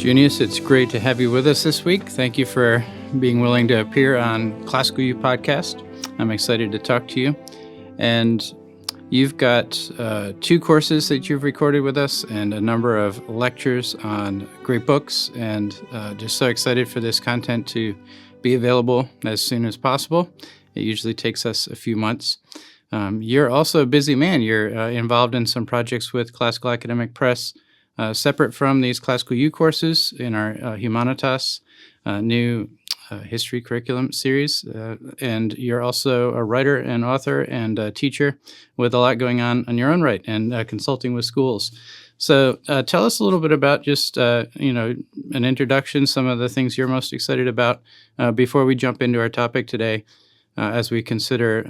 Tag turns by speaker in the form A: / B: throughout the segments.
A: Junius, it's great to have you with us this week. Thank you for being willing to appear on ClassicalU podcast. I'm excited to talk to you. And you've got 2 courses that you've recorded with us and a number of lectures on great books, and just so excited for this content to be available as soon as possible. It usually takes us a few months. You're also a busy man. You're involved in some projects with Classical Academic Press, separate from these ClassicalU courses in our Humanitas new history curriculum series. And you're also a writer and author and a teacher with a lot going on your own right, and consulting with schools. So tell us a little bit about just, an introduction, some of the things you're most excited about before we jump into our topic today, as we consider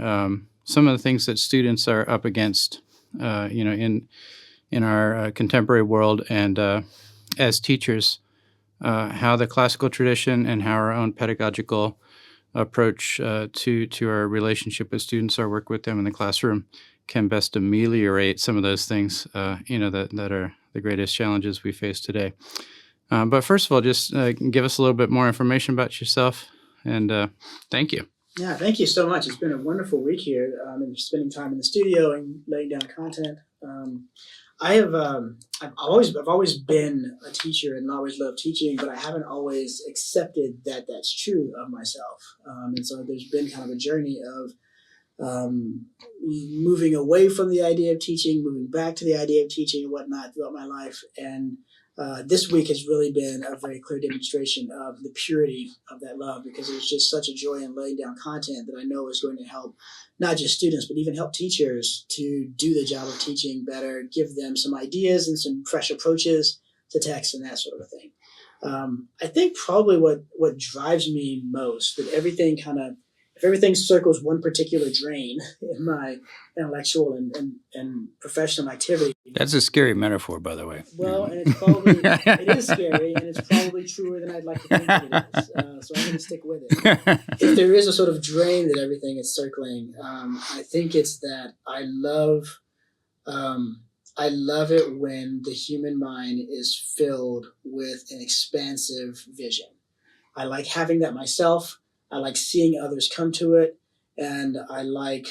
A: some of the things that students are up against, in our contemporary world, and as teachers, how the classical tradition and how our own pedagogical approach to our relationship with students, our work with them in the classroom, can best ameliorate some of those things, that are the greatest challenges we face today. But first of all, just give us a little bit more information about yourself, and thank you.
B: Yeah, thank you so much. It's been a wonderful week here, and spending time in the studio and laying down content. I've always been a teacher and always loved teaching, but I haven't always accepted that that's true of myself. And so there's been kind of a journey of moving away from the idea of teaching, moving back to the idea of teaching and whatnot throughout my life. And this week has really been a very clear demonstration of the purity of that love, because it was just such a joy in laying down content that I know is going to help not just students, but even help teachers to do the job of teaching better, give them some ideas and some fresh approaches to text and that sort of thing. I think probably what drives me most, that if everything circles one particular drain in my intellectual and professional activity.
A: That's a scary metaphor, by the way.
B: Well, and it is scary, and it's probably truer than I'd like to think it is. So I'm going to stick with it. If there is a sort of drain that everything is circling, I think it's that I love it when the human mind is filled with an expansive vision. I like having that myself. I like seeing others come to it, and I like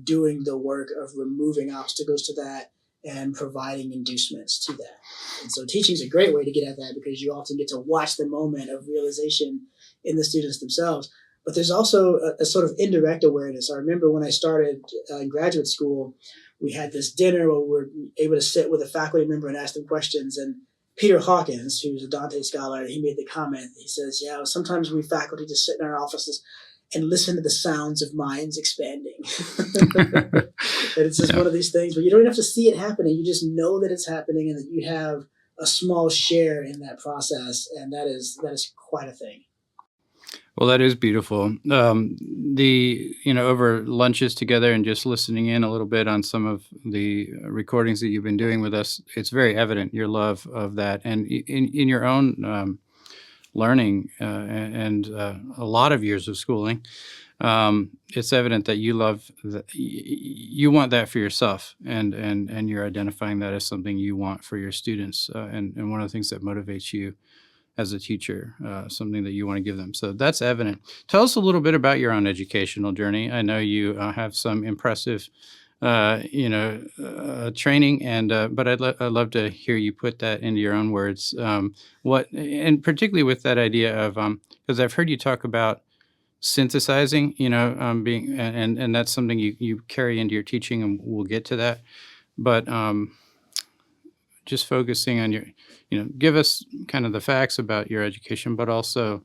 B: doing the work of removing obstacles to that and providing inducements to that. And so teaching is a great way to get at that, because you often get to watch the moment of realization in the students themselves. But there's also a sort of indirect awareness. I remember when I started in graduate school, we had this dinner where we were able to sit with a faculty member and ask them questions. And Peter Hawkins, who's a Dante scholar, he made the comment. He says, yeah, sometimes we faculty just sit in our offices and listen to the sounds of minds expanding. And it's just one of these things where you don't even have to see it happening. You just know that it's happening and that you have a small share in that process. And that is quite a thing.
A: Well, that is beautiful. Over lunches together and just listening in a little bit on some of the recordings that you've been doing with us, it's very evident your love of that, and in your own learning and a lot of years of schooling. It's evident that you love you want that for yourself, and you're identifying that as something you want for your students, and one of the things that motivates you as a teacher, something that you want to give them. So that's evident. Tell us a little bit about your own educational journey. I know you have some impressive, training, but I'd love to hear you put that into your own words. And particularly with that idea of, because I've heard you talk about synthesizing, being, and that's something you carry into your teaching, and we'll get to that. But just focusing on your, give us kind of the facts about your education, but also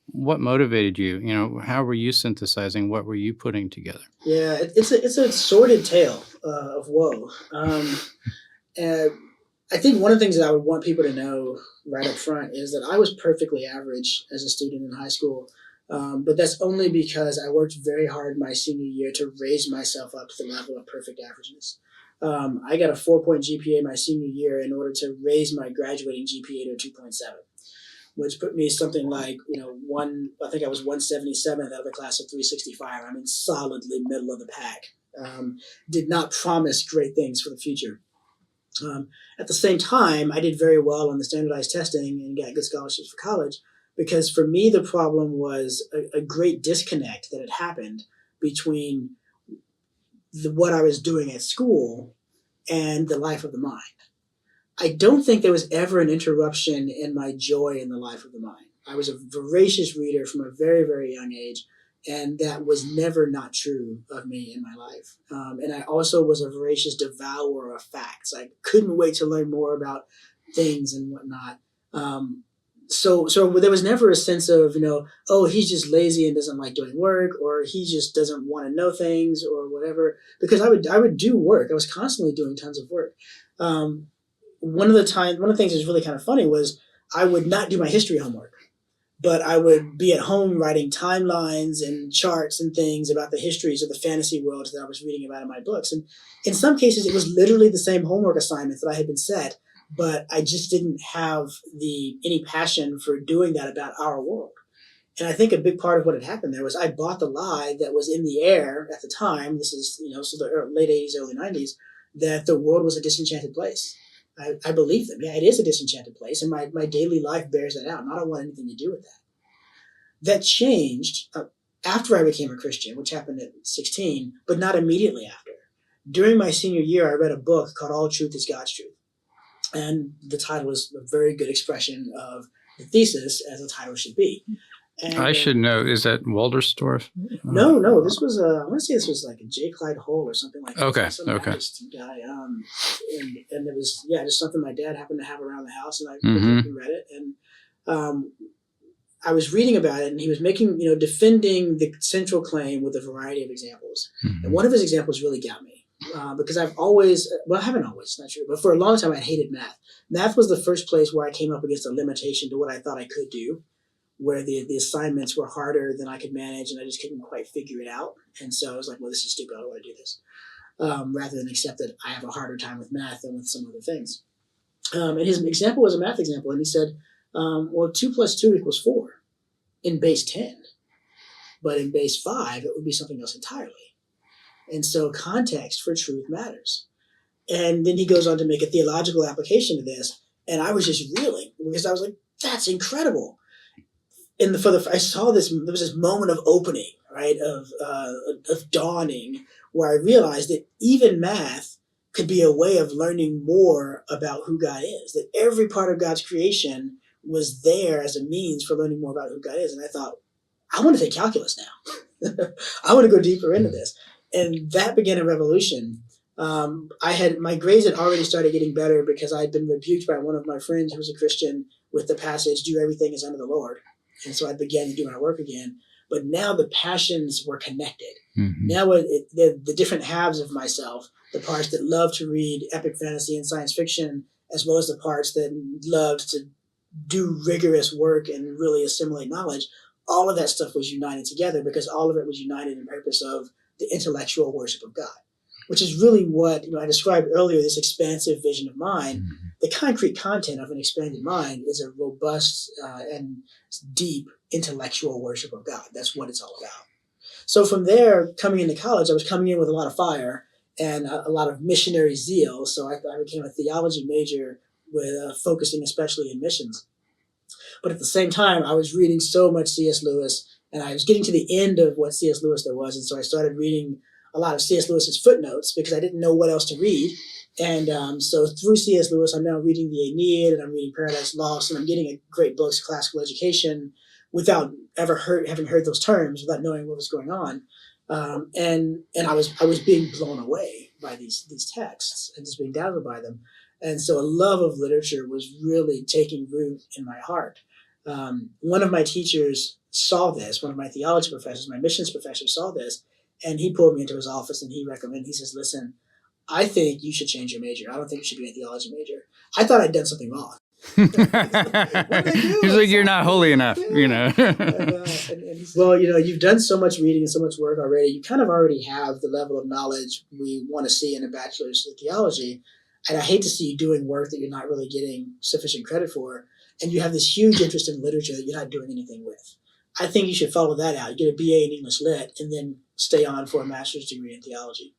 A: what motivated you. How were you synthesizing? What were you putting together?
B: Yeah, it's a sordid tale of woe. And I think one of the things that I would want people to know right up front is that I was perfectly average as a student in high school. But that's only because I worked very hard my senior year to raise myself up to the level of perfect averageness. I got a 4-point GPA my senior year in order to raise my graduating GPA to a 2.7, which put me something like, I think I was 177th out of the class of 365. I'm in solidly middle of the pack. Did not promise great things for the future. At the same time, I did very well on the standardized testing and got good scholarships for college, because for me, the problem was a great disconnect that had happened between what I was doing at school and the life of the mind. I don't think there was ever an interruption in my joy in the life of the mind. I was a voracious reader from a very, very young age, and that was never not true of me in my life. And I also was a voracious devourer of facts. I couldn't wait to learn more about things and whatnot. So there was never a sense of, oh, he's just lazy and doesn't like doing work, or he just doesn't want to know things or whatever, because I would do work. I was constantly doing tons of work. One of the things that was really kind of funny was I would not do my history homework, but I would be at home writing timelines and charts and things about the histories of the fantasy worlds that I was reading about in my books. And in some cases, it was literally the same homework assignments that I had been set, but I just didn't have any passion for doing that about our world. And I think a big part of what had happened there was I bought the lie that was in the air at the time. This is, so the late 80s, early 90s, that the world was a disenchanted place. I believe them. Yeah, it is a disenchanted place, and my daily life bears that out, and I don't want anything to do with that. That changed after I became a Christian, which happened at 16, but not immediately after. During my senior year, I read a book called All Truth is God's Truth. And the title is a very good expression of the thesis, as a title should be. And,
A: I should know. Is that Walderstorff?
B: No. This was I want to say this was like a J. Clyde Hole or something like that.
A: Okay.
B: Guy. And it was just something my dad happened to have around the house, and I read it, and I was reading about it, and he was making defending the central claim with a variety of examples, and one of his examples really got me. Because I haven't always, it's not true, but for a long time I hated math. Math was the first place where I came up against a limitation to what I thought I could do, where the assignments were harder than I could manage, and I just couldn't quite figure it out. And so I was like, well, this is stupid, I don't want to do this. Rather than accept that I have a harder time with math than with some other things. And his example was a math example, and he said, 2 plus 2 equals 4 in base 10. But in base 5, it would be something else entirely. And so context for truth matters. And then he goes on to make a theological application to this. And I was just reeling, because I was like, that's incredible. And I saw this, there was this moment of opening, right, of dawning, where I realized that even math could be a way of learning more about who God is, that every part of God's creation was there as a means for learning more about who God is. And I thought, I want to take calculus now. I want to go deeper into this. And that began a revolution. My grades had already started getting better because I had been rebuked by one of my friends who was a Christian with the passage, do everything as unto the Lord. And so I began to do my work again. But now the passions were connected. Now the different halves of myself, the parts that love to read epic fantasy and science fiction, as well as the parts that loved to do rigorous work and really assimilate knowledge, all of that stuff was united together, because all of it was united in purpose of the intellectual worship of God, which is really what I described earlier, this expansive vision of mind. The concrete content of an expanded mind is a robust and deep intellectual worship of God. That's what it's all about. So from there, coming into college, I was coming in with a lot of fire and a lot of missionary zeal. So I became a theology major with focusing especially in missions. But at the same time, I was reading so much C.S. Lewis, and I was getting to the end of what C.S. Lewis there was. And so I started reading a lot of C.S. Lewis's footnotes because I didn't know what else to read. And so through C.S. Lewis, I'm now reading the Aeneid, and I'm reading Paradise Lost, and I'm getting a great books, classical education, without ever having heard those terms, without knowing what was going on. And I was being blown away by these texts and just being dazzled by them. And so a love of literature was really taking root in my heart. One of my teachers saw this, one of my theology professors, my missions professor saw this, and he pulled me into his office and he says, listen, I think you should change your major. I don't think you should be a theology major. I thought I'd done something wrong.
A: He's like, you're not holy enough,
B: And he said, well, you've done so much reading and so much work already. You kind of already have the level of knowledge we want to see in a bachelor's in theology. And I hate to see you doing work that you're not really getting sufficient credit for. And you have this huge interest in literature that you're not doing anything with. I think you should follow that out. You get a BA in English Lit and then stay on for a master's degree in theology.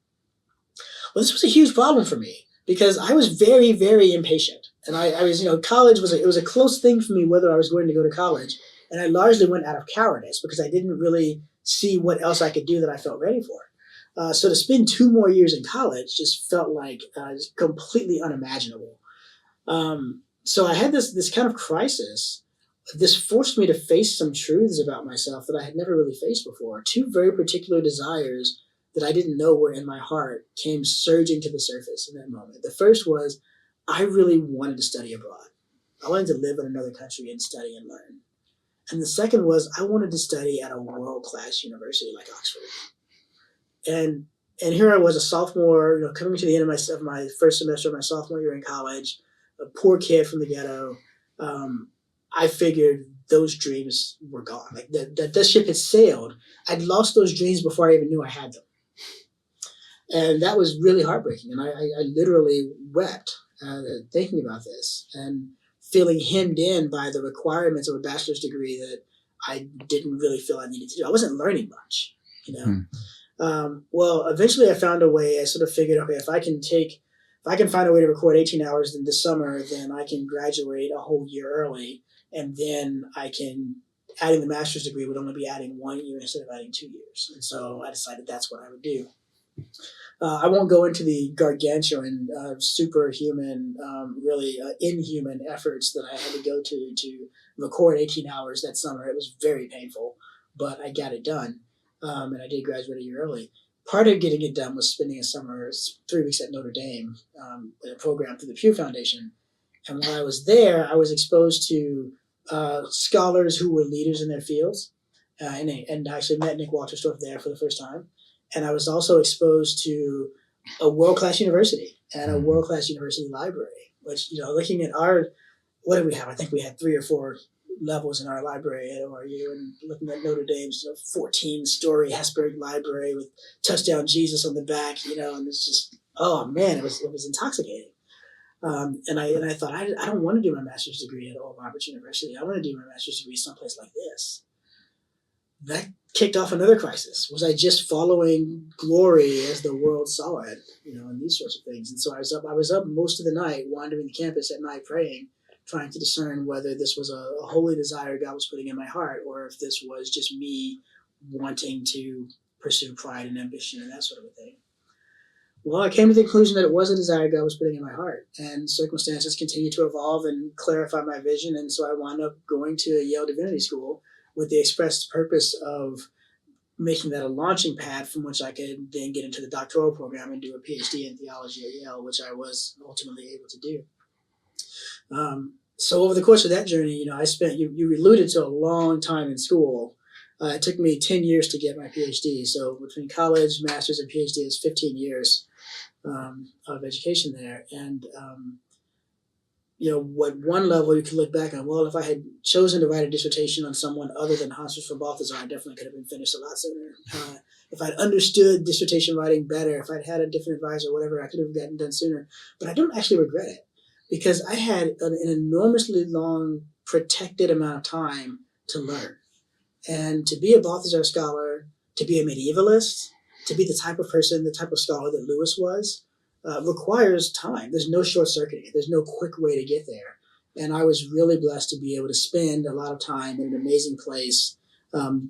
B: Well, this was a huge problem for me because I was very, very impatient. And I was, college it was a close thing for me whether I was going to go to college. And I largely went out of cowardice because I didn't really see what else I could do that I felt ready for. So to spend 2 more years in college just felt like completely unimaginable. So I had this kind of crisis. This forced me to face some truths about myself that I had never really faced before. 2 very particular desires that I didn't know were in my heart came surging to the surface in that moment. The first was I really wanted to study abroad. I wanted to live in another country and study and learn. And the second was I wanted to study at a world-class university like Oxford. And here I was, a sophomore, coming to the end of my first semester of my sophomore year in college, a poor kid from the ghetto. I figured those dreams were gone. Like that ship had sailed. I'd lost those dreams before I even knew I had them. And that was really heartbreaking. And I literally wept thinking about this and feeling hemmed in by the requirements of a bachelor's degree that I didn't really feel I needed to do. I wasn't learning much, Well, eventually I found a way. I sort of figured, okay, if I can find a way to record 18 hours in this summer, then I can graduate a whole year early. And then adding the master's degree would only be adding 1 year instead of adding 2 years. And so I decided that's what I would do. I won't go into the gargantuan, superhuman, really inhuman efforts that I had to go to record 18 hours that summer. It was very painful, but I got it done. And I did graduate a year early. Part of getting it done was spending a summer, 3 weeks at Notre Dame, in a program through the Pew Foundation. And while I was there, I was exposed to scholars who were leaders in their fields, and I actually met Nick Walterstorff there for the first time. And I was also exposed to a world-class university and a world-class university library, which, looking at what did we have? I think we had 3 or 4 levels in our library at ORU, and looking at Notre Dame's 14-story Hesburgh library with Touchdown Jesus on the back, and it's just, oh man, it was intoxicating. And I thought, I don't want to do my master's degree at Oral Roberts University. I want to do my master's degree someplace like this. That kicked off another crisis. Was I just following glory as the world saw it, and these sorts of things? And so I was up most of the night, wandering the campus at night, praying, trying to discern whether this was a holy desire God was putting in my heart, or if this was just me wanting to pursue pride and ambition and that sort of a thing. Well, I came to the conclusion that it was a desire God was putting in my heart, and circumstances continued to evolve and clarify my vision, and so I wound up going to Yale Divinity School with the express purpose of making that a launching pad from which I could then get into the doctoral program and do a PhD in theology at Yale, which I was ultimately able to do. So over the course of that journey, I spent, you alluded to a long time in school. It took me 10 years to get my PhD. So between college, master's, and PhD is 15 years of education there. And, what one level you can look back on, well, if I had chosen to write a dissertation on someone other than Hans von Balthasar, I definitely could have been finished a lot sooner. If I'd understood dissertation writing better, if I'd had a different advisor, whatever, I could have gotten done sooner. But I don't actually regret it, because I had an enormously long, protected amount of time to learn. And to be a Balthasar scholar, to be a medievalist, to be the type of person, the type of scholar that Lewis was, requires time. There's no short-circuiting it. There's no quick way to get there. And I was really blessed to be able to spend a lot of time in an amazing place,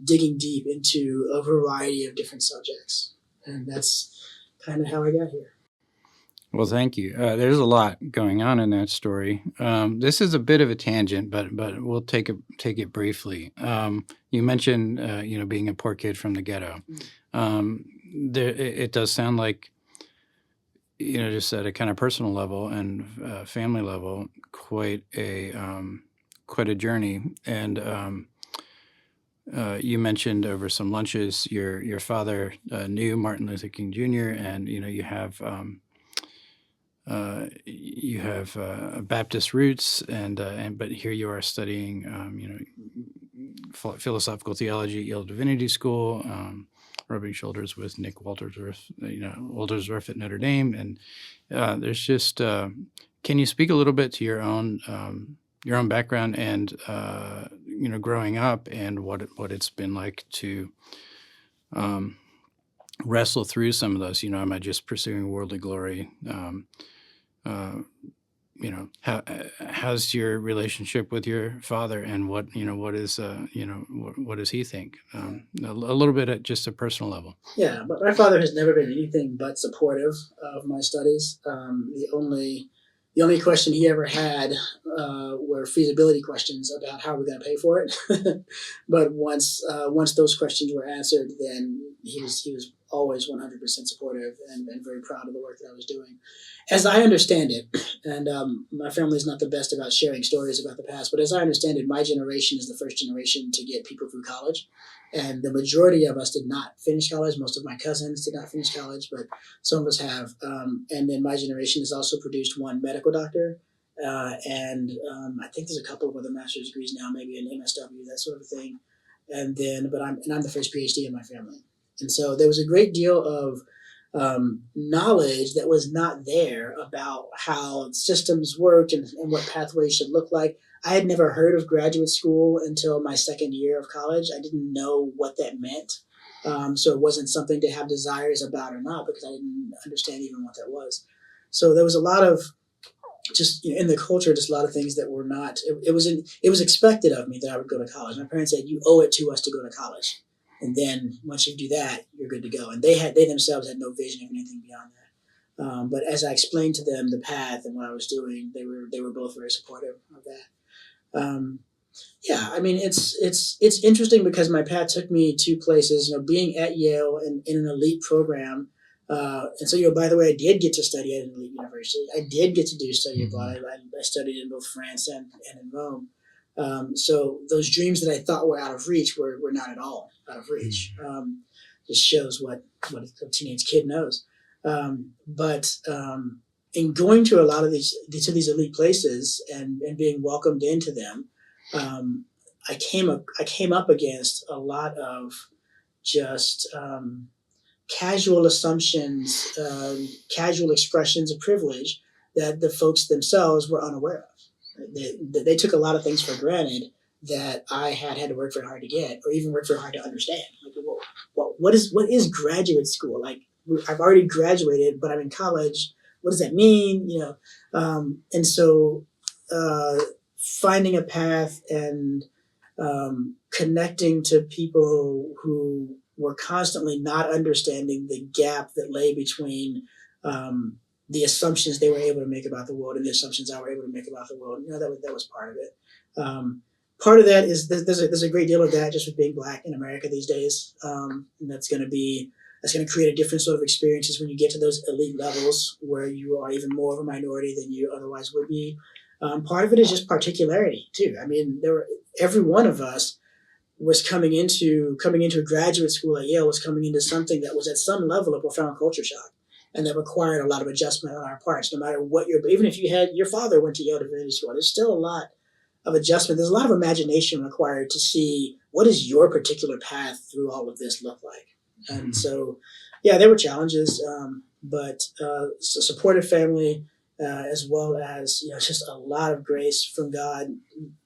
B: digging deep into a variety of different subjects. And that's kind of how I got here.
A: Well, thank you. There's a lot going on in that story. This is a bit of a tangent, but we'll take it briefly. You mentioned being a poor kid from the ghetto. It does sound like, just at a kind of personal level and family level, quite a journey. And you mentioned over some lunches, your father knew Martin Luther King Jr., and you have Baptist roots, but here you are studying, philosophical theology at Yale Divinity School, rubbing shoulders with Nick Walterstorff at Notre Dame, and there's just. Can you speak a little bit to your own background and growing up, and what it's been like to wrestle through some of those? Am I just pursuing worldly glory? how's your relationship with your father, and what does he think? A little bit at just a personal level.
B: Yeah, but my father has never been anything but supportive of my studies. The only question he ever had were feasibility questions about how we're going to pay for it. But once those questions were answered, then he was always 100% supportive and very proud of the work that I was doing. As I understand it, and my family is not the best about sharing stories about the past, but as I understand it, my generation is the first generation to get people through college. And the majority of us did not finish college. Most of my cousins did not finish college, but some of us have. And then my generation has also produced one medical doctor. And I think there's a couple of other master's degrees now, maybe an MSW, that sort of thing. And then, I'm the first PhD in my family. And so there was a great deal of knowledge that was not there about how systems worked and what pathways should look like. I had never heard of graduate school until my second year of college. I didn't know what that meant. So it wasn't something to have desires about or not, because I didn't understand even what that was. So there was a lot of just in the culture, just a lot of things that were not, it was expected of me that I would go to college. My parents said, you owe it to us to go to college. And then once you do that, you're good to go. And they themselves had no vision of anything beyond that. But as I explained to them the path and what I was doing, they were both very supportive of that. Yeah, I mean, it's interesting because my path took me to places, being at Yale and in an elite program. And so, by the way, I did get to study at an elite university. I did get to do study abroad. I studied in both France and in Rome. So those dreams that I thought were out of reach were not at all out of reach. Just shows what a teenage kid knows. But in going to a lot of these elite places and being welcomed into them, I came up against a lot of just casual assumptions, casual expressions of privilege that the folks themselves were unaware of. They took a lot of things for granted that I had to work very hard to get, or even work very hard to understand. Like, well, what is graduate school? Like, I've already graduated, but I'm in college. What does that mean? And so finding a path and connecting to people who were constantly not understanding the gap that lay between the assumptions they were able to make about the world and the assumptions I were able to make about the world. That was part of it. Part of that is there's a great deal of that just with being Black in America these days. And that's going to create a different sort of experiences when you get to those elite levels where you are even more of a minority than you otherwise would be. Part of it is just particularity too. I mean, every one of us was coming into a graduate school at Yale was coming into something that was at some level a profound culture shock, and that required a lot of adjustment on our parts. No matter what even if your father went to Yale Divinity School, there's still a lot of adjustment. There's a lot of imagination required to see what does your particular path through all of this look like. And so, yeah, there were challenges, but a supportive family, as well as just a lot of grace from God,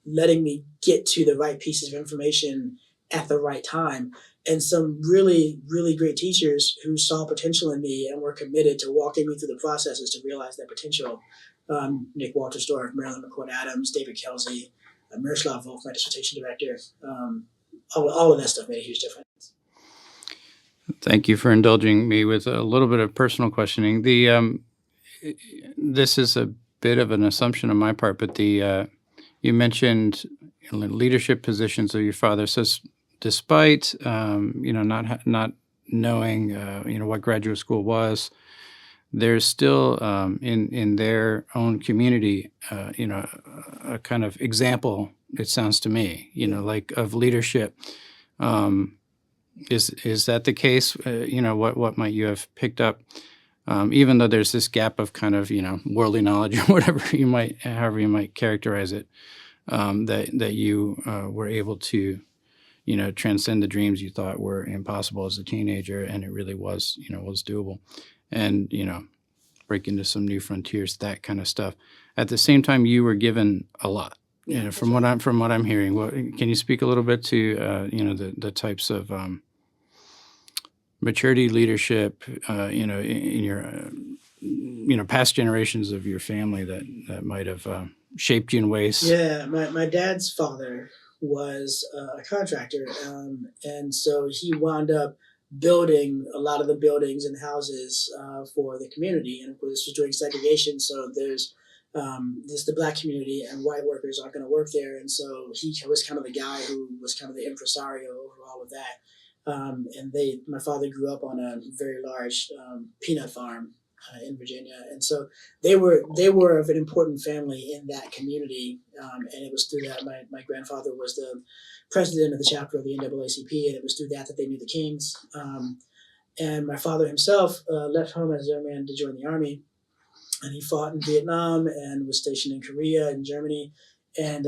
B: letting me get to the right pieces of information at the right time, and some really, really great teachers who saw potential in me and were committed to walking me through the processes to realize that potential. Nick Waltersdorf, Marilyn McCord Adams, David Kelsey, Miroslav Volk, my dissertation director. All of that stuff made a huge difference.
A: Thank you for indulging me with a little bit of personal questioning. This is a bit of an assumption on my part, but you mentioned leadership positions of your father. So despite not knowing what graduate school was, there's still in their own community a kind of example, it sounds to me, like of leadership. Is that the case? What might you have picked up? Even though there's this gap of kind of worldly knowledge or however you might characterize it, that you were able to transcend the dreams you thought were impossible as a teenager, and it really was was doable, and break into some new frontiers, that kind of stuff. At the same time, you were given a lot. From what I'm hearing, can you speak a little bit to the types of maturity, leadership, in your past generations of your family that might have shaped you in ways?
B: Yeah, my dad's father was a contractor, and so he wound up building a lot of the buildings and houses for the community. And of course, this was during segregation, so there's the black community and white workers aren't going to work there, and so he was kind of the guy who was kind of the impresario over all of that. And my father grew up on a very large peanut farm in Virginia, and so they were of an important family in that community, and it was through that my grandfather was the president of the chapter of the NAACP, and it was through that they knew the Kings. And my father himself left home as a young man to join the army, and he fought in Vietnam and was stationed in Korea and Germany, and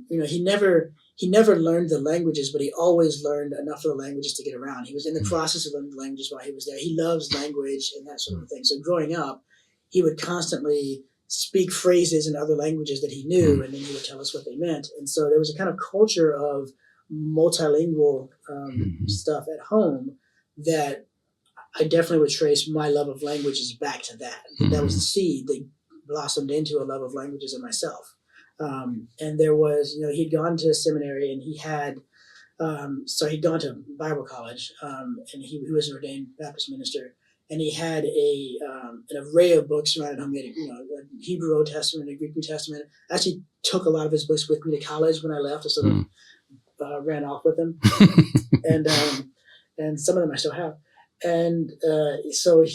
B: he never learned the languages, but he always learned enough of the languages to get around. He was in the process of learning the languages while he was there. He loves language and that sort of thing. So growing up, he would constantly speak phrases in other languages that he knew, and then he would tell us what they meant. And so there was a kind of culture of multilingual stuff at home that I definitely would trace my love of languages back to that. That was the seed that blossomed into a love of languages in myself. And there was, he'd gone to seminary and he had, he'd gone to Bible college, and he was an ordained Baptist minister, and he had an array of books around at home. He had, a Hebrew Old Testament, a Greek New Testament. I actually took a lot of his books with me to college when I left. I sort of ran off with them, and some of them I still have. And so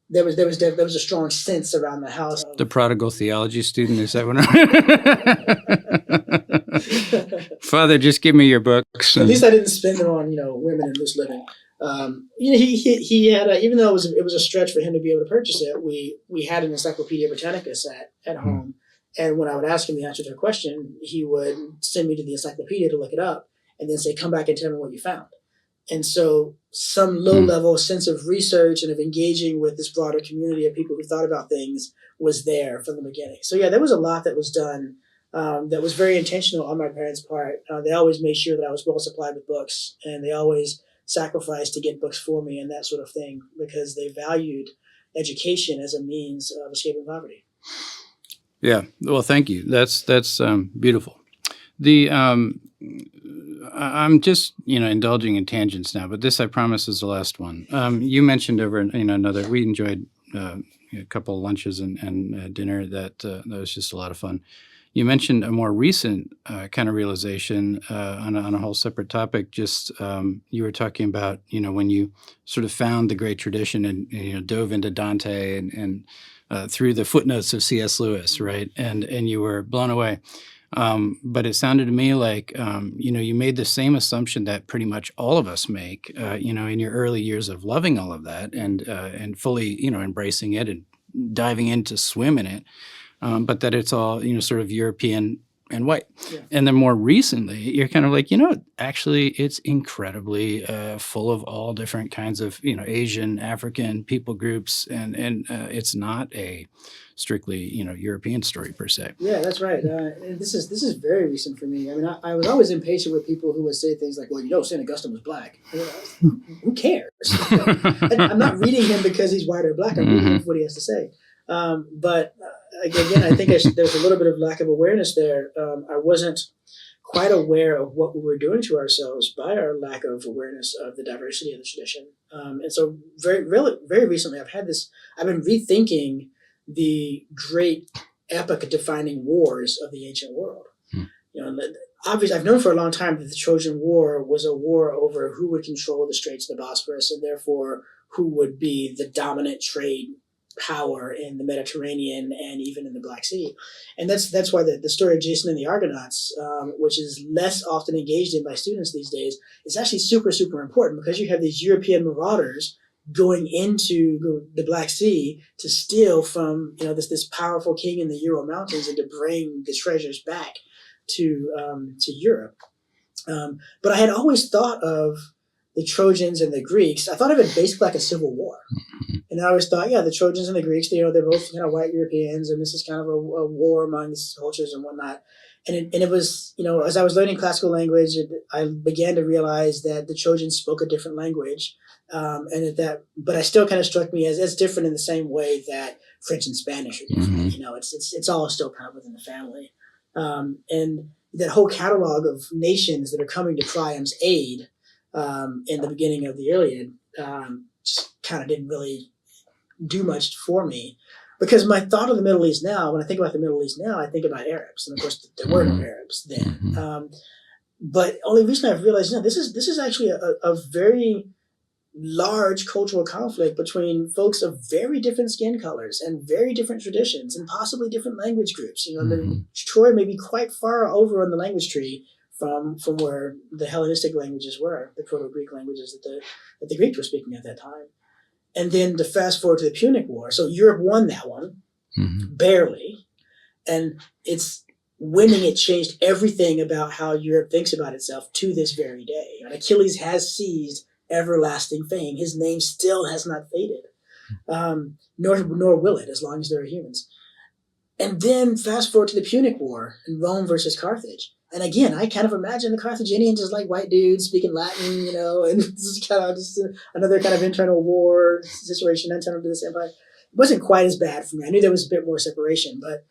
B: there was a strong sense around the house.
A: The prodigal theology student, is that what? Father, just give me your books.
B: At least I didn't spend them on women and loose living. He had even though it was a stretch for him to be able to purchase it. We had an Encyclopedia Britannica set at home, and when I would ask him the answer to a question, he would send me to the encyclopedia to look it up, and then say, "Come back and tell me what you found." And so some low-level sense of research and of engaging with this broader community of people who thought about things was there from the beginning. So yeah, there was a lot that was done that was very intentional on my parents' part. They always made sure that I was well supplied with books, and they always sacrificed to get books for me and that sort of thing, because they valued education as a means of escaping poverty.
A: Yeah, well, thank you. That's beautiful. I'm just, indulging in tangents now, but this, I promise, is the last one. You mentioned over, we enjoyed a couple of lunches and dinner that was just a lot of fun. You mentioned a more recent kind of realization on a whole separate topic. Just you were talking about, when you sort of found the great tradition and dove into Dante and through the footnotes of C.S. Lewis, right? And you were blown away. But it sounded to me like, you made the same assumption that pretty much all of us make, in your early years of loving all of that and fully, embracing it and diving in to swim in it, but that it's all, sort of European and white. Yeah. And then more recently, you're kind of like, actually, it's incredibly full of all different kinds of, Asian, African people groups, and it's not a strictly, European story per se.
B: Yeah, that's right. And this is very recent for me. I mean, I was always impatient with people who would say things like, "Well, St. Augustine was black." Who cares? I'm not reading him because he's white or black. I'm reading him for what he has to say. But again, I think there's a little bit of lack of awareness there. I wasn't quite aware of what we were doing to ourselves by our lack of awareness of the diversity of the tradition. And so very recently, I've been rethinking the great epoch-defining wars of the ancient world. Obviously, I've known for a long time that the Trojan War was a war over who would control the Straits of the Bosphorus, and therefore who would be the dominant trade power in the Mediterranean and even in the Black Sea. And that's why the story of Jason and the Argonauts, which is less often engaged in by students these days, is actually super, super important, because you have these European marauders going into the Black Sea to steal from this powerful king in the Ural Mountains and to bring the treasures back to Europe. But I had always thought of the Trojans and the Greeks. I thought of it basically like a civil war. And I always thought, the Trojans and the Greeks, they're both kind of white Europeans, and this is kind of a war among these cultures and whatnot. And it was, as I was learning classical language, I began to realize that the Trojans spoke a different language, but I still kind of struck me as different in the same way that French and Spanish are different. It's all still kind of within the family, and that whole catalog of nations that are coming to Priam's aid in the beginning of the Iliad just kind of didn't really do much for me. Because my thought of the Middle East now, when I think about the Middle East now, I think about Arabs, and of course there were no Arabs then. But only recently I've realized, this is actually a very large cultural conflict between folks of very different skin colors and very different traditions and possibly different language groups. Troy may be quite far over on the language tree from where the Hellenistic languages were, the Proto-Greek languages that the Greeks were speaking at that time. And then to fast forward to the Punic War. So Europe won that one, barely. And it's winning it changed everything about how Europe thinks about itself to this very day. And Achilles has seized everlasting fame. His name still has not faded, nor will it as long as there are humans. And then fast forward to the Punic War and Rome versus Carthage. And again, I kind of imagine the Carthaginians as like white dudes speaking Latin, and this is kind of just another kind of internal war situation internal to this empire. It wasn't quite as bad for me. I knew there was a bit more separation, but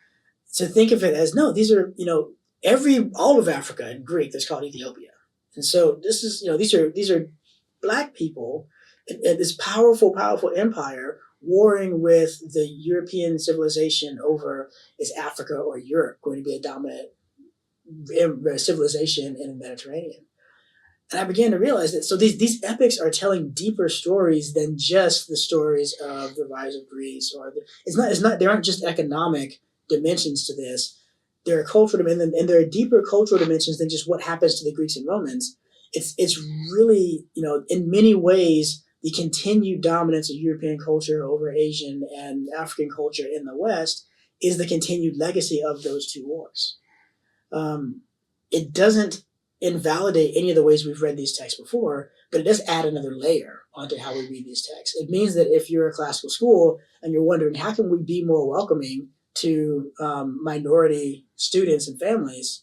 B: to think of it as, no, these are, all of Africa in Greek that's called Ethiopia. And so this is, these are Black people in this powerful empire warring with the European civilization over, is Africa or Europe going to be a dominant civilization in the Mediterranean? And I began to realize that these epics are telling deeper stories than just the stories of the rise of Greece, or there aren't just economic dimensions to this. There are cultural dimensions, and there are deeper cultural dimensions than just what happens to the Greeks and Romans. It's really, in many ways, the continued dominance of European culture over Asian and African culture in the West is the continued legacy of those two wars. It doesn't invalidate any of the ways we've read these texts before, but it does add another layer onto how we read these texts. It means that if you're a classical school and you're wondering, how can we be more welcoming to minority students and families?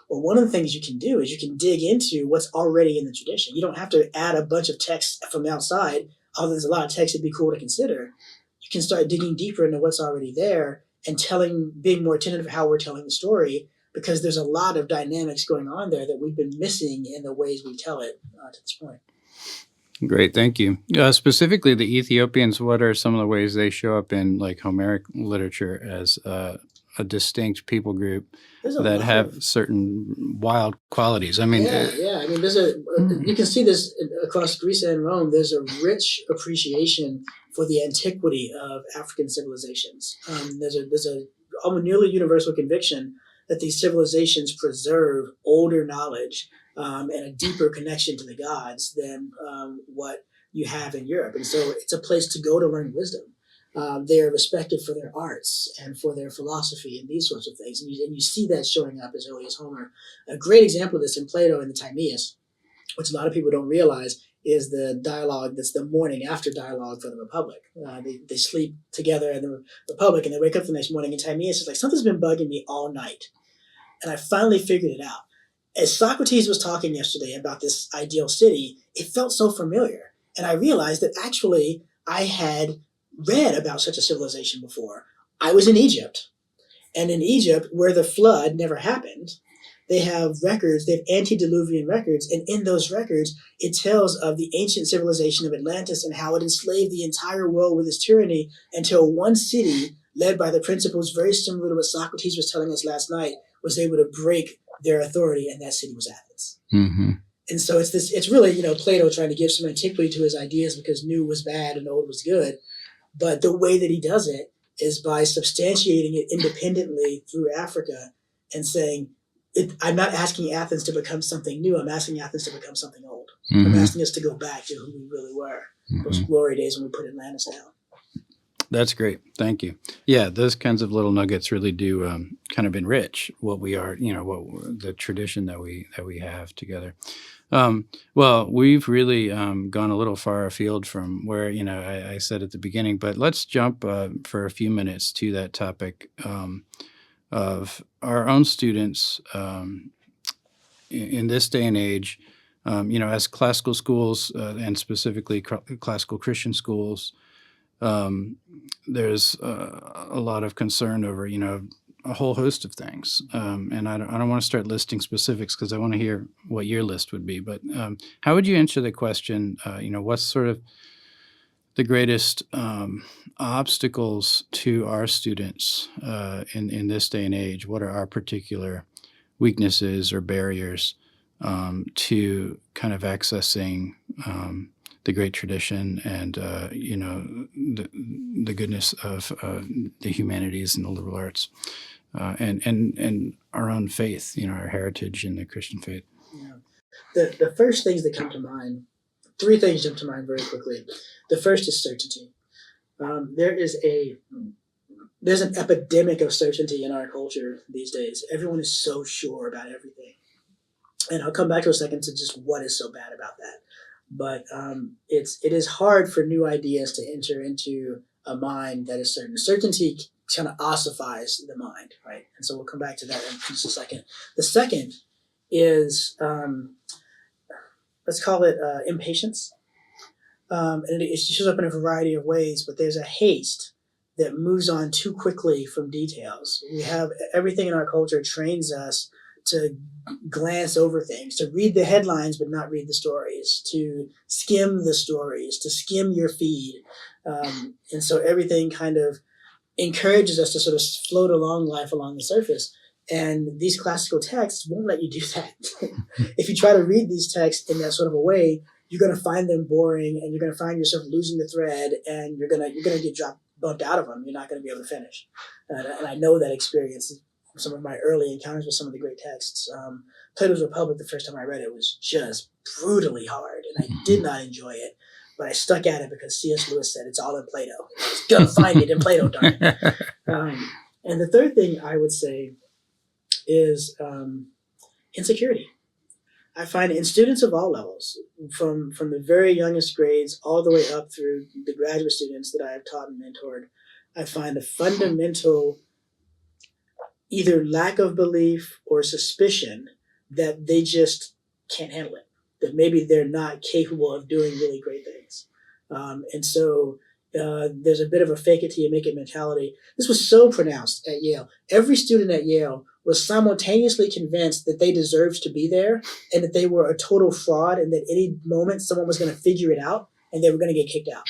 B: Well, one of the things you can do is you can dig into what's already in the tradition. You don't have to add a bunch of text from outside, although there's a lot of text that'd be cool to consider. You can start digging deeper into what's already there and being more attentive to how we're telling the story, because there's a lot of dynamics going on there that we've been missing in the ways we tell it to this point.
A: Great, thank you. Specifically, the Ethiopians, what are some of the ways they show up in like Homeric literature as a distinct people group that have certain wild qualities? I mean,
B: I mean, you can see this across Greece and Rome. There's a rich appreciation for the antiquity of African civilizations. There's a almost nearly universal conviction that these civilizations preserve older knowledge and a deeper connection to the gods than what you have in Europe. And so it's a place to go to learn wisdom. They are respected for their arts and for their philosophy and these sorts of things. And you see that showing up as early as Homer. A great example of this in Plato in the Timaeus, which a lot of people don't realize, is the dialogue that's the morning after dialogue for the Republic. They sleep together in the Republic and they wake up the next morning, and Timaeus is like, something's been bugging me all night. And I finally figured it out. As Socrates was talking yesterday about this ideal city, it felt so familiar. And I realized that actually I had read about such a civilization before. I was in Egypt. And in Egypt, where the flood never happened, they have records, they have antediluvian records. And in those records, it tells of the ancient civilization of Atlantis and how it enslaved the entire world with its tyranny until one city, led by the principles very similar to what Socrates was telling us last night, was able to break their authority, and that city was Athens.
A: Mm-hmm.
B: And so it's really, Plato trying to give some antiquity to his ideas because new was bad and old was good. But the way that he does it is by substantiating it independently through Africa and saying, I'm not asking Athens to become something new. I'm asking Athens to become something old. Mm-hmm. I'm asking us to go back to who we really were, those glory days when we put Atlantis down.
A: That's great. Thank you. Yeah, those kinds of little nuggets really do kind of enrich what we are, what the tradition that we have together. Well, we've really gone a little far afield from where, I said at the beginning, but let's jump for a few minutes to that topic. of our own students in this day and age. As classical schools and specifically classical Christian schools, there's a lot of concern over, a whole host of things. And I don't want to start listing specifics because I want to hear what your list would be. But how would you answer the question, what's sort of the greatest obstacles to our students in this day and age? What are our particular weaknesses or barriers to kind of accessing the great tradition and the goodness of the humanities and the liberal arts, and our own faith, our heritage in the Christian faith?
B: Yeah. The first things that come to mind, three things jump to mind very quickly. The first is certainty. There's an epidemic of certainty in our culture these days. Everyone is so sure about everything. And I'll come back to a second to just what is so bad about that. But it is hard for new ideas to enter into a mind that is certain. Certainty kind of ossifies the mind, right? And so we'll come back to that in just a second. The second is, let's call it impatience. And it shows up in a variety of ways, but there's a haste that moves on too quickly from details. We have everything in our culture trains us to glance over things, to read the headlines but not read the stories, to skim the stories, to skim your feed. And so everything kind of encourages us to sort of float along life along the surface. And these classical texts won't let you do that. If you try to read these texts in that sort of a way, you're going to find them boring, and you're going to find yourself losing the thread, and you're going to get bumped out of them. You're not going to be able to finish. And I know that experience from some of my early encounters with some of the great texts. Plato's Republic, the first time I read it, was just brutally hard, and I did not enjoy it. But I stuck at it because C.S. Lewis said it's all in Plato. I was going to find it in Plato, darn it. And the third thing I would say is insecurity. I find in students of all levels, from the very youngest grades all the way up through the graduate students that I have taught and mentored, I find a fundamental either lack of belief or suspicion that they just can't handle it, that maybe they're not capable of doing really great things. And so there's a bit of a fake it till you make it mentality. This was so pronounced at Yale. Every student at Yale was simultaneously convinced that they deserved to be there and that they were a total fraud and that any moment someone was going to figure it out and they were going to get kicked out.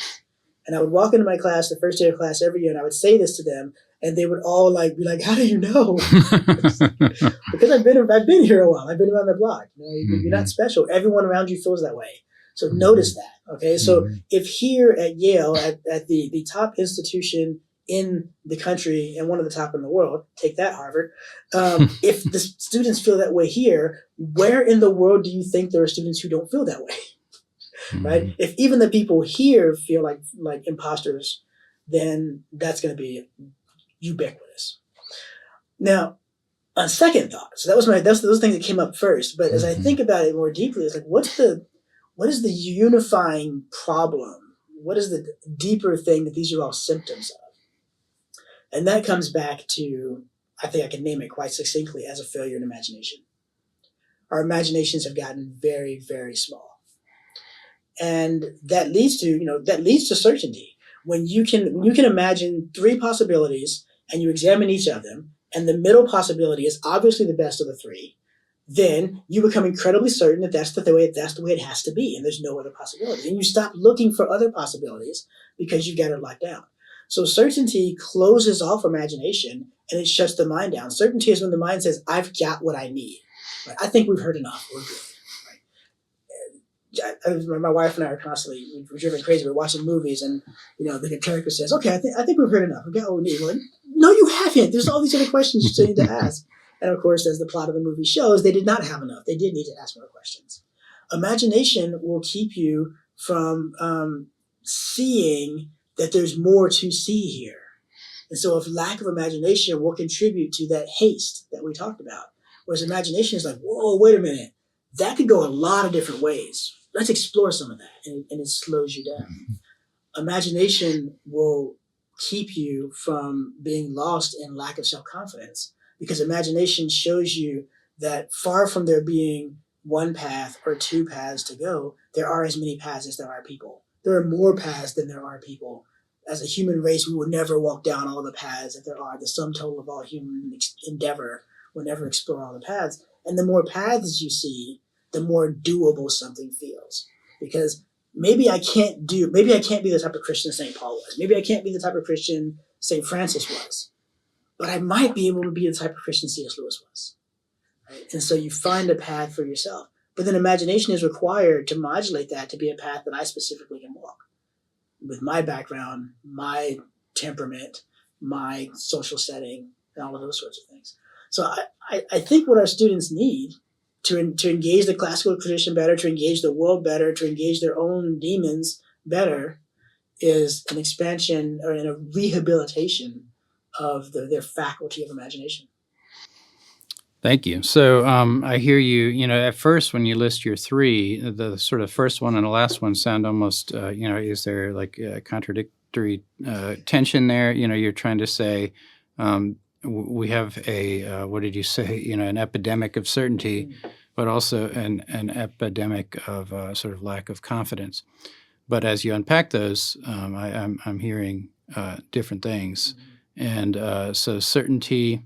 B: And I would walk into my class the first day of class every year and I would say this to them and they would all be like, how do you know? Because I've been here a while. I've been around the block. You're not special. Everyone around you feels that way. So notice that. Okay. So if here at Yale, at the top institution in the country and one of the top in the world, take that, Harvard. If the students feel that way here, where in the world do you think there are students who don't feel that way? Right? If even the people here feel like imposters, then that's going to be ubiquitous. Now, on second thought, so that's those things that came up first. But as I think about it more deeply, it's like, what is the unifying problem? What is the deeper thing that these are all symptoms of? And that comes back to, I think I can name it quite succinctly, as a failure in imagination. Our imaginations have gotten very, very small. And that leads to certainty. When you can imagine three possibilities and you examine each of them, and the middle possibility is obviously the best of the three, then you become incredibly certain that that's the way it has to be, and there's no other possibility. And you stop looking for other possibilities because you've got it locked down. So certainty closes off imagination and it shuts the mind down. Certainty is when the mind says, I've got what I need. Right? I think we've heard enough. We're good. Right? My wife and I are constantly, we're driven crazy. We're watching movies and, the character says, okay, I think we've heard enough. We've got what we need. We're like, no, you haven't. There's all these other questions you still need to ask. And of course, as the plot of the movie shows, they did not have enough. They did need to ask more questions. Imagination will keep you from seeing that there's more to see here. And so if lack of imagination will contribute to that haste that we talked about, whereas imagination is like, whoa, wait a minute, that could go a lot of different ways. Let's explore some of that. And it slows you down. Imagination will keep you from being lost in lack of self-confidence, because imagination shows you that far from there being one path or two paths to go, there are as many paths as there are people. There are more paths than there are people. As a human race, we will never walk down all the paths that there are. The sum total of all human endeavor will never explore all the paths. And the more paths you see, the more doable something feels. Because maybe I can't be the type of Christian St. Paul was. Maybe I can't be the type of Christian St. Francis was. But I might be able to be the type of Christian C.S. Lewis was. Right? And so you find a path for yourself. But then imagination is required to modulate that to be a path that I specifically can walk. With my background, my temperament, my social setting, and all of those sorts of things. So I think what our students need to engage the classical tradition better, to engage the world better, to engage their own demons better, is an expansion or a rehabilitation of their faculty of imagination.
A: Thank you. So I hear you, at first when you list your three, the sort of first one and the last one sound almost, is there like a contradictory tension there? You're trying to say we have a, what did you say, an epidemic of certainty, but also an epidemic of sort of lack of confidence. But as you unpack those, I'm hearing different things. And so certainty,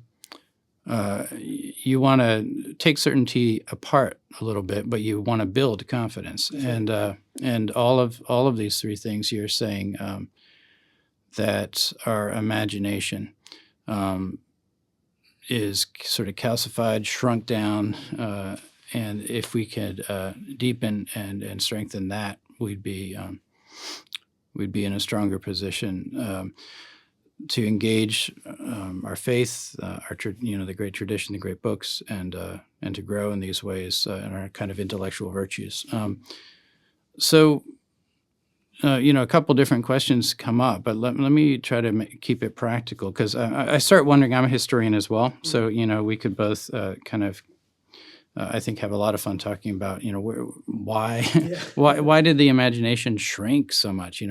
A: you want to take certainty apart a little bit, but you want to build confidence. Right. And all of these three things you're saying that our imagination is sort of calcified, shrunk down, and if we could deepen and strengthen that, we'd be in a stronger position to engage our faith, the great tradition, the great books, and to grow in these ways in our kind of intellectual virtues. So a couple different questions come up, but let me try to keep it practical, because I start wondering. I'm a historian as well, so we could both kind of. I think have a lot of fun talking about why why did the imagination shrink so much?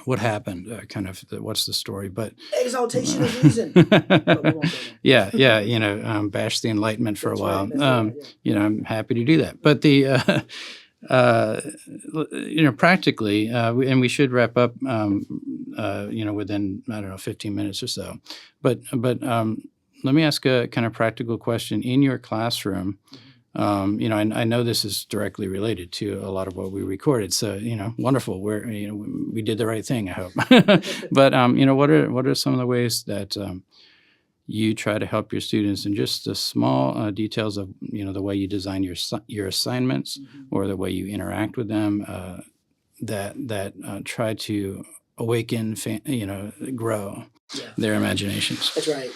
A: What happened? What's the story? But
B: exaltation of reason. But we won't
A: yeah. Bash the Enlightenment for a while. I'm happy to do that. But the practically, and we should wrap up, within 15 minutes or so. But let me ask a kind of practical question. In your classroom, I know this is directly related to a lot of what we recorded. So, wonderful. We did the right thing, I hope. But, what are some of the ways that you try to help your students in just the small details of, the way you design your assignments or the way you interact with them that try to awaken, grow their imaginations?
B: That's right.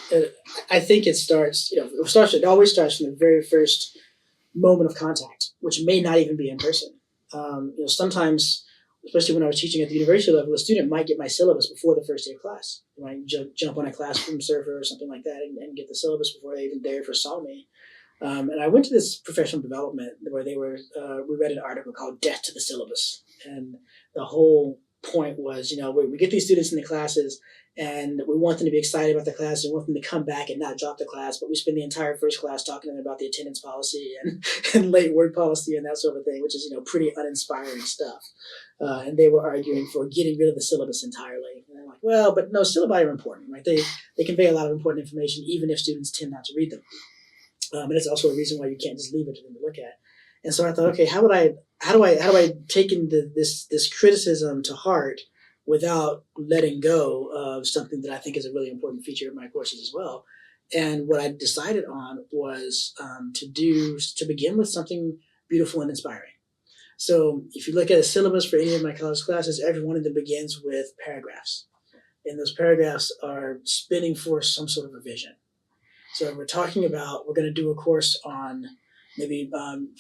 B: I think it always starts from the very first moment of contact, which may not even be in person. Sometimes, especially when I was teaching at the university level, a student might get my syllabus before the first day of class. I might jump on a classroom server or something like that and get the syllabus before they ever saw me. And I went to this professional development where we read an article called "Death to the Syllabus," and the whole point was, we get these students in the classes and we want them to be excited about the class and want them to come back and not drop the class, but we spend the entire first class talking to them about the attendance policy and late work policy and that sort of thing, which is, pretty uninspiring stuff. And they were arguing for getting rid of the syllabus entirely. And I'm like, well, but no, syllabi are important, right? They convey a lot of important information, even if students tend not to read them. And it's also a reason why you can't just leave it to them to look at. And so I thought, okay, how do I take this criticism to heart without letting go of something that I think is a really important feature of my courses as well? And what I decided on was to begin with something beautiful and inspiring. So if you look at a syllabus for any of my college classes, every one of them begins with paragraphs. And those paragraphs are spinning for some sort of a vision. So we're going to do a course on maybe an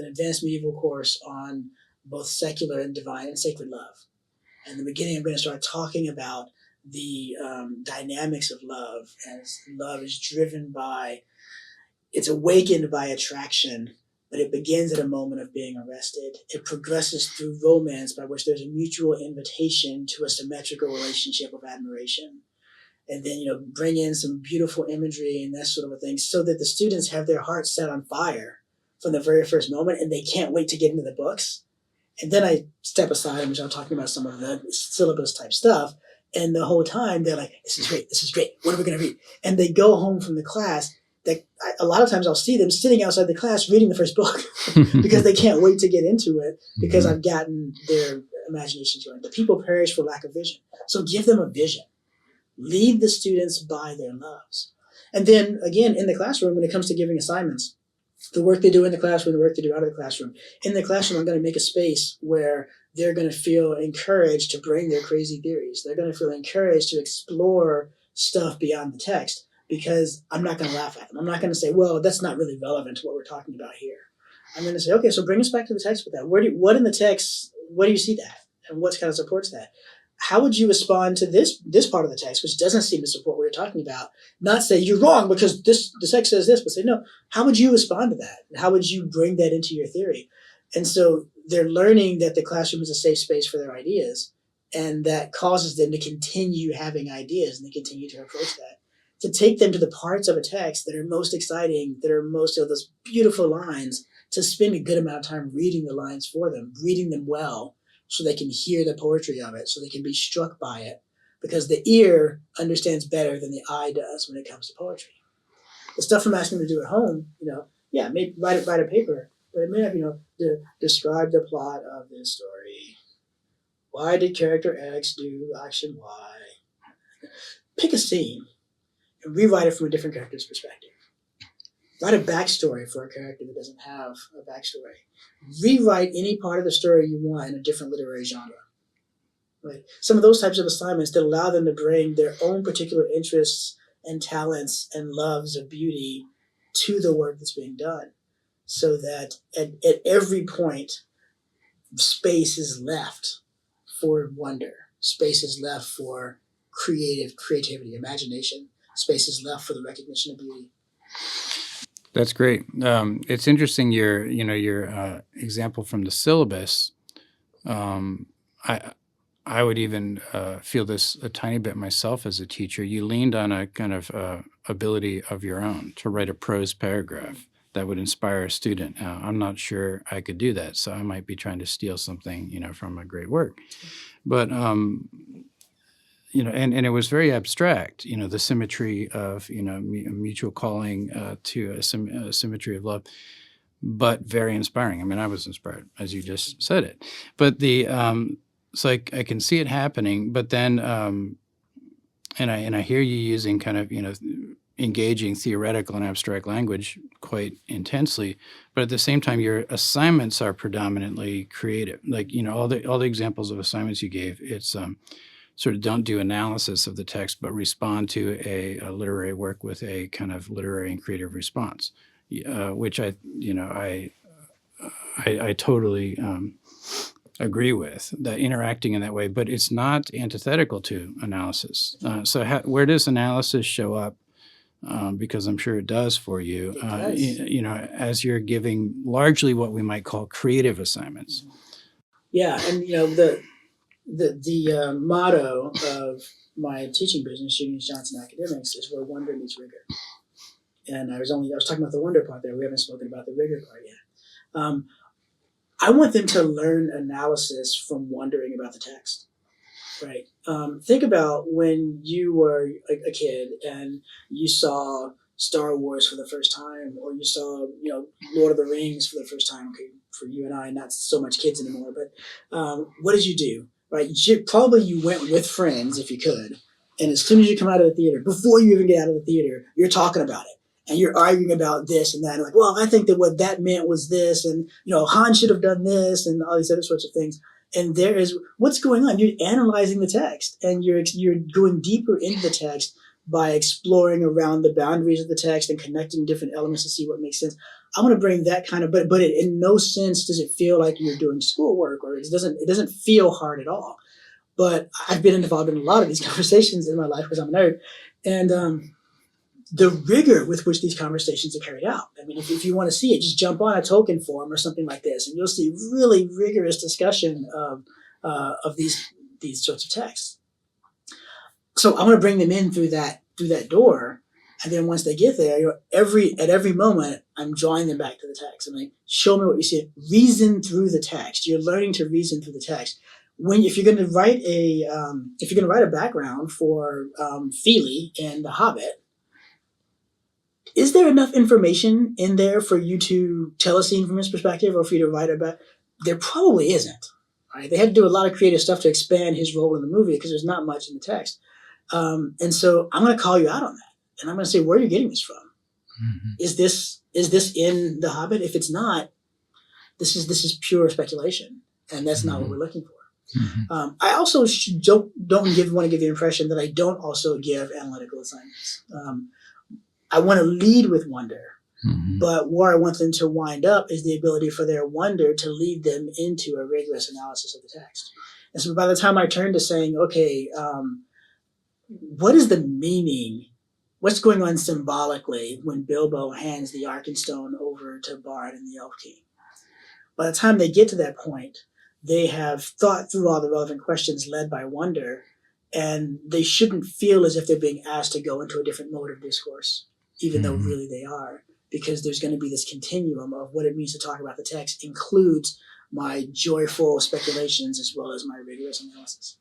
B: advanced medieval course on both secular and divine and sacred love. And in the beginning, I'm going to start talking about the dynamics of love, as love is it's awakened by attraction, but it begins at a moment of being arrested. It progresses through romance, by which there's a mutual invitation to a symmetrical relationship of admiration. and then, bring in some beautiful imagery and that sort of a thing, so that the students have their hearts set on fire from the very first moment, and they can't wait to get into the books. And then I step aside and start talking about some of the syllabus type stuff. And the whole time they're like, this is great. This is great. What are we going to read? And they go home from the class. A lot of times I'll see them sitting outside the class reading the first book because they can't wait to get into it, because I've gotten their imaginations going. The people perish for lack of vision. So give them a vision. Lead the students by their loves. And then again, in the classroom, when it comes to giving assignments, the work they do in the classroom, the work they do out of the classroom. In the classroom, I'm going to make a space where they're going to feel encouraged to bring their crazy theories. They're going to feel encouraged to explore stuff beyond the text, because I'm not going to laugh at them. I'm not going to say, well, that's not really relevant to what we're talking about here. I'm going to say, okay, so bring us back to the text with that. What in the text, what do you see that? And what kind of supports that? How would you respond to this part of the text, which doesn't seem to support what we're talking about? Not say you're wrong because the text says this, but say, no, how would you respond to that? How would you bring that into your theory? And so they're learning that the classroom is a safe space for their ideas, and that causes them to continue having ideas, and they continue to approach that. To take them to the parts of a text that are most exciting, that are most of those beautiful lines, to spend a good amount of time reading the lines for them, reading them well, so they can hear the poetry of it, so they can be struck by it, because the ear understands better than the eye does when it comes to poetry. The stuff I'm asking them to do at home, maybe write a paper, but it may have, describe the plot of this story. Why did character X do action Y? Pick a scene and rewrite it from a different character's perspective. Write a backstory for a character that doesn't have a backstory. Rewrite any part of the story you want in a different literary genre. Right? Some of those types of assignments that allow them to bring their own particular interests and talents and loves of beauty to the work that's being done, so that at every point, space is left for wonder. Space is left for creativity, imagination. Space is left for the recognition of beauty.
A: That's great. It's interesting your example from the syllabus. I would even feel this a tiny bit myself as a teacher. You leaned on a kind of ability of your own to write a prose paragraph that would inspire a student. I'm not sure I could do that, so I might be trying to steal something, from a great work. But and it was very abstract, the symmetry of, mutual calling to a symmetry of love, but very inspiring. I mean, I was inspired as you just said it. But so I can see it happening, but then, and I hear you using kind of, engaging theoretical and abstract language quite intensely, but at the same time, your assignments are predominantly creative. Like, all the examples of assignments you gave, it's sort of don't do analysis of the text, but respond to a literary work with a kind of literary and creative response, which I totally agree with, that interacting in that way, but it's not antithetical to analysis. So where does analysis show up? Because I'm sure it does for you, as you're giving largely what we might call creative assignments.
B: Yeah, and the motto of my teaching business, Junius Johnson Academics, is where wonder meets rigor. And I was talking about the wonder part there. We haven't spoken about the rigor part yet. I want them to learn analysis from wondering about the text. Right. Think about when you were a kid and you saw Star Wars for the first time, or you saw, Lord of the Rings for the first time. Okay, for you and I, not so much kids anymore, but what did you do? Right. You went with friends if you could. And as soon as you come out of the theater, before you even get out of the theater, you're talking about it. And you're arguing about this and that. And like, well, I think that what that meant was this. And, Han should have done this and all these other sorts of things. And there is what's going on. You're analyzing the text, and you're going deeper into the text by exploring around the boundaries of the text and connecting different elements to see what makes sense. I want to bring that kind of, but in no sense does it feel like you're doing schoolwork, or it doesn't feel hard at all. But I've been involved in a lot of these conversations in my life because I'm a nerd, and the rigor with which these conversations are carried out. I mean, if you want to see it, just jump on a token forum or something like this, and you'll see really rigorous discussion of these sorts of texts. So I want to bring them in through that door. And then once they get there, at every moment, I'm drawing them back to the text. I'm like, show me what you see. Reason through the text. You're learning to reason through the text. If you're going to write a background for Feely in The Hobbit, is there enough information in there for you to tell a scene from his perspective, or for you to write about? There probably isn't. Right? They had to do a lot of creative stuff to expand his role in the movie because there's not much in the text. And so I'm going to call you out on that. And I'm going to say, where are you getting this from? Mm-hmm. Is this in The Hobbit? If it's not, this is pure speculation, and that's not what we're looking for. Mm-hmm. I also don't want to give the impression that I don't also give analytical assignments. I want to lead with wonder, but where I want them to wind up is the ability for their wonder to lead them into a rigorous analysis of the text. And so by the time I turn to saying, okay, what is the meaning? What's going on symbolically when Bilbo hands the Arkenstone over to Bard and the Elf King? By the time they get to that point, they have thought through all the relevant questions led by wonder, and they shouldn't feel as if they're being asked to go into a different mode of discourse, even though really they are, because there's going to be this continuum of what it means to talk about the text includes my joyful speculations as well as my rigorous analysis.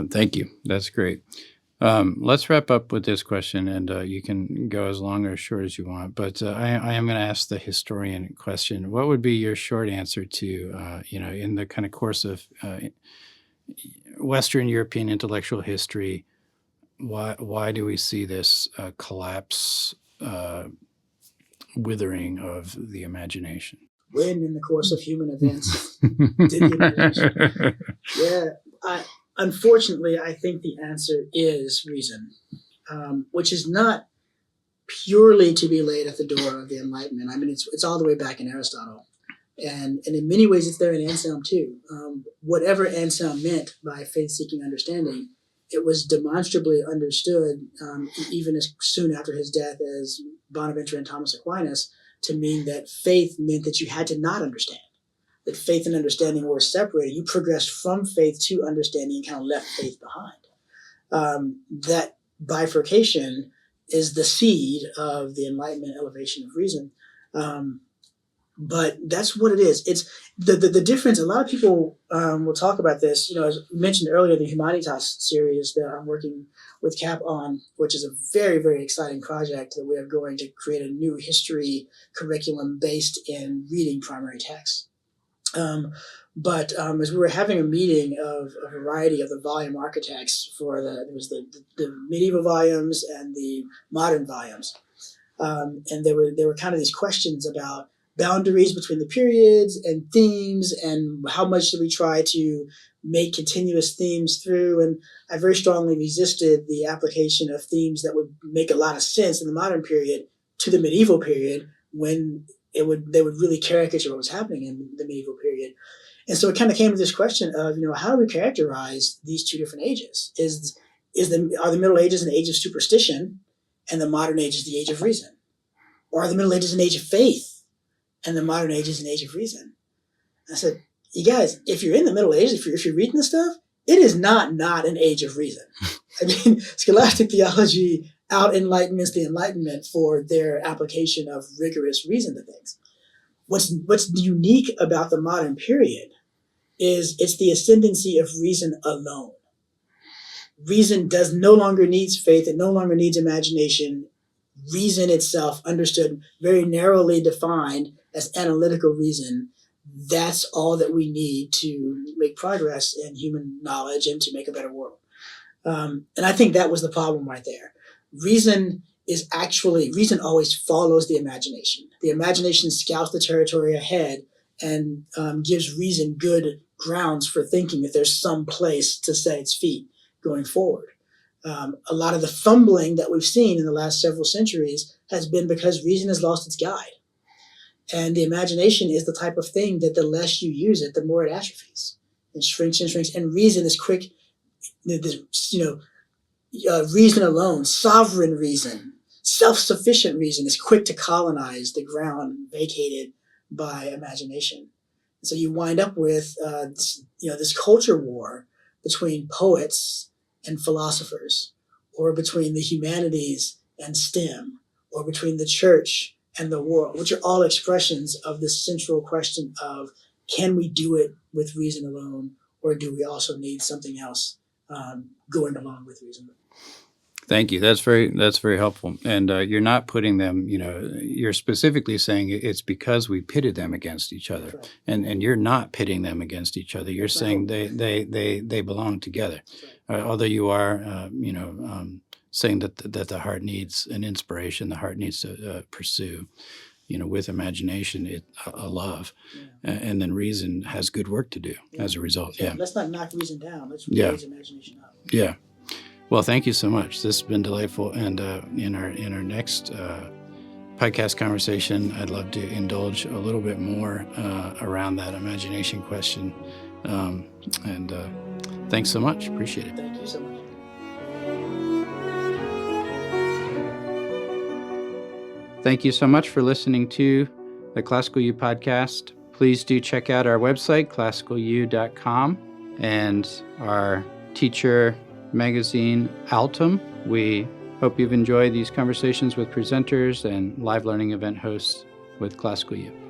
A: Thank you. That's great. Let's wrap up with this question, and you can go as long or as short as you want. But I am going to ask the historian question. What would be your short answer to, in the kind of course of Western European intellectual history, why do we see this collapse, withering of the imagination?
B: When in the course of human events did the imagination? Yeah, unfortunately, I think the answer is reason, which is not purely to be laid at the door of the Enlightenment. I mean, it's all the way back in Aristotle. And in many ways, it's there in Anselm, too. Whatever Anselm meant by faith-seeking understanding, it was demonstrably understood, even as soon after his death as Bonaventure and Thomas Aquinas, to mean that faith meant that you had to not understand. That faith and understanding were separated. You progressed from faith to understanding and kind of left faith behind. That bifurcation is the seed of the Enlightenment elevation of reason. But that's what it is. It's the difference. A lot of people will talk about this. As mentioned earlier, the Humanitas series that I'm working with CAP on, which is a very, very exciting project that we are going to create a new history curriculum based in reading primary texts. But as we were having a meeting of a variety of the volume architects for there was the medieval volumes and the modern volumes, and there were kind of these questions about boundaries between the periods and themes, and how much should we try to make continuous themes through. And I very strongly resisted the application of themes that would make a lot of sense in the modern period to the medieval period, when they would really caricature what was happening in the medieval period. And so it kind of came to this question of, how do we characterize these two different ages? Are the Middle Ages an age of superstition, and the modern age is the age of reason? Or are the Middle Ages an age of faith, and the modern age is an age of reason? I said, you guys, if you're in the Middle Ages, if you're reading this stuff, it is not an age of reason. I mean, scholastic theology out-enlightenments the Enlightenment for their application of rigorous reason to things. What's unique about the modern period is it's the ascendancy of reason alone. Reason no longer needs faith. It no longer needs imagination. Reason itself, understood very narrowly defined as analytical reason, that's all that we need to make progress in human knowledge and to make a better world. And I think that was the problem right there. Reason always follows the imagination. The imagination scouts the territory ahead and gives reason good grounds for thinking that there's some place to set its feet going forward. A lot of the fumbling that we've seen in the last several centuries has been because reason has lost its guide. And the imagination is the type of thing that the less you use it, the more it atrophies and shrinks and shrinks. And reason is quick, reason alone, sovereign reason, self-sufficient reason is quick to colonize the ground vacated by imagination. And so you wind up with this culture war between poets and philosophers, or between the humanities and STEM, or between the church and the world, which are all expressions of this central question of, can we do it with reason alone, or do we also need something else going along with reason?
A: Thank you. That's very helpful. And you're not putting them, you're specifically saying it's because we pitted them against each other.
B: Right.
A: And you're not pitting them against each other. You're saying they belong together.
B: Right.
A: Although you are, saying that the heart needs an inspiration, the heart needs to pursue, with imagination, a love.
B: Yeah.
A: And then reason has good work to do as a result. Yeah.
B: Let's not knock reason down. Let's raise imagination up.
A: Yeah. Well, thank you so much. This has been delightful. And in our next podcast conversation, I'd love to indulge a little bit more around that imagination question. And thanks so much. Appreciate it.
B: Thank you so much.
A: Thank you so much for listening to the ClassicalU podcast. Please do check out our website, ClassicalU.com, and our teacher magazine, Altum. We hope you've enjoyed these conversations with presenters and live learning event hosts with ClassicalU.